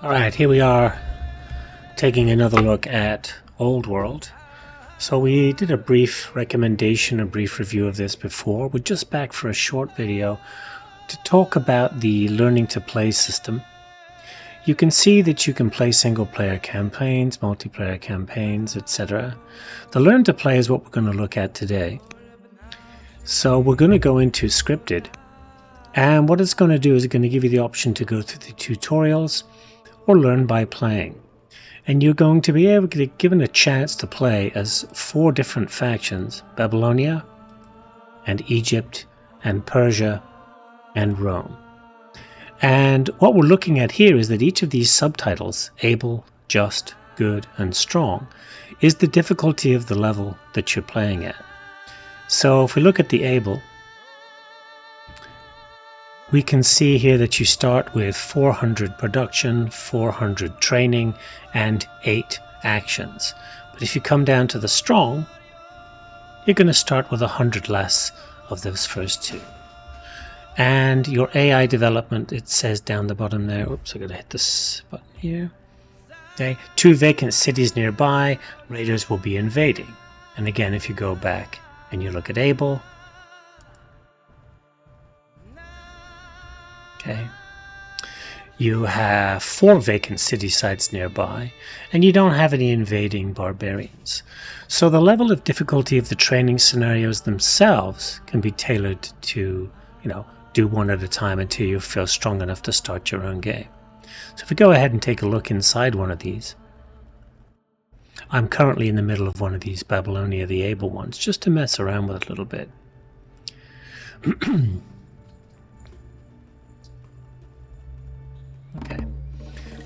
Alright, here we are taking another look at Old World. So we did a brief recommendation, a brief review of this before. We're just back for a short video to talk about the learning to play system. You can see that you can play single player campaigns, multiplayer campaigns, etc. The learn to play is what we're going to look at today. So we're going to go into scripted, and what it's going to do is it's going to give you the option to go through the tutorials or learn by playing. And you're going to be able to get given a chance to play as 4 different factions: Babylonia and Egypt and Persia and Rome. And what we're looking at here is that each of these subtitles, able, just, good, and strong, is the difficulty of the level that you're playing at. So if we look at the able, we can see here that you start with 400 production, 400 training, and 8 actions. But if you come down to the strong, you're going to start with 100 less of those first 2. And your AI development, it says down the bottom there, oops, I'm going to hit this button here. Okay, 2 vacant cities nearby, raiders will be invading. And again, if you go back and you look at able, okay, you have 4 vacant city sites nearby, and you don't have any invading barbarians. So the level of difficulty of the training scenarios themselves can be tailored to, do one at a time until you feel strong enough to start your own game. So if we go ahead and take a look inside one of these, I'm currently in the middle of one of these Babylonia the Able ones, just to mess around with it a little bit. Okay,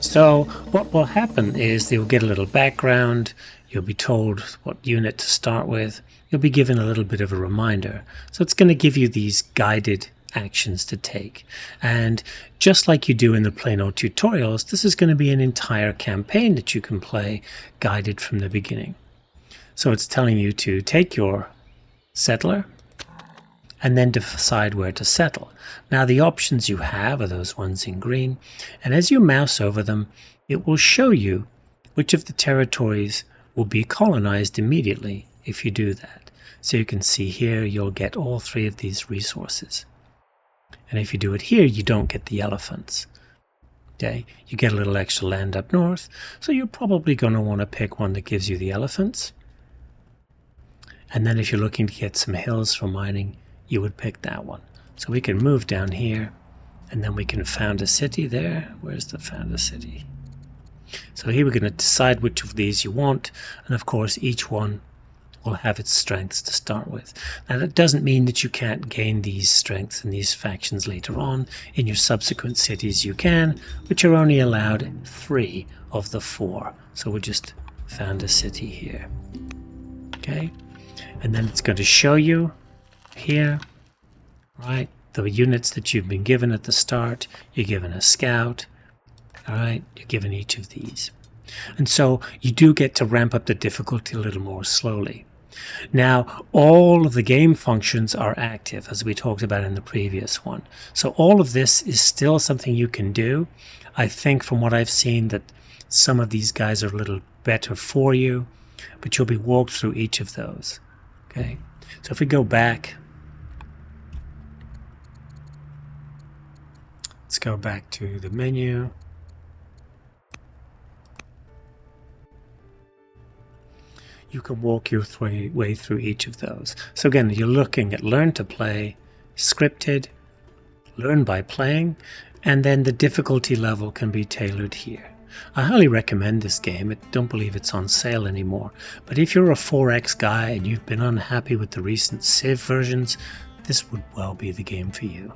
so what will happen is you'll get a little background, you'll be told what unit to start with, you'll be given a little bit of a reminder. So it's going to give you these guided actions to take. And just like you do in the plain old tutorials, this is going to be an entire campaign that you can play guided from the beginning. So it's telling you to take your settler and then decide where to settle. Now the options you have are those ones in green, and as you mouse over them, it will show you which of the territories will be colonized immediately if you do that. So you can see here you'll get all 3 of these resources. And if you do it here, you don't get the elephants. Okay, you get a little extra land up north, so you're probably going to want to pick one that gives you the elephants. And then if you're looking to get some hills for mining, you would pick that one. So we can move down here, and then we can found a city there. Where's the found a city? So here we're going to decide which of these you want, and of course each one will have its strengths to start with. Now that doesn't mean that you can't gain these strengths and these factions later on. In your subsequent cities you can, but you're only allowed 3 of the 4. So we'll just found a city here. Okay, and then it's going to show you here, right, the units that you've been given at the start. You're given a scout, all right, you're given each of these. And so you do get to ramp up the difficulty a little more slowly. Now, all of the game functions are active, as we talked about in the previous one. So all of this is still something you can do. I think from what I've seen that some of these guys are a little better for you, but you'll be walked through each of those. Okay, so if we go back, let's go back to the menu. You can walk your way through each of those. So again, you're looking at learn to play, scripted, learn by playing, and then the difficulty level can be tailored here. I highly recommend this game. I don't believe it's on sale anymore. But if you're a 4X guy and you've been unhappy with the recent Civ versions, this would well be the game for you.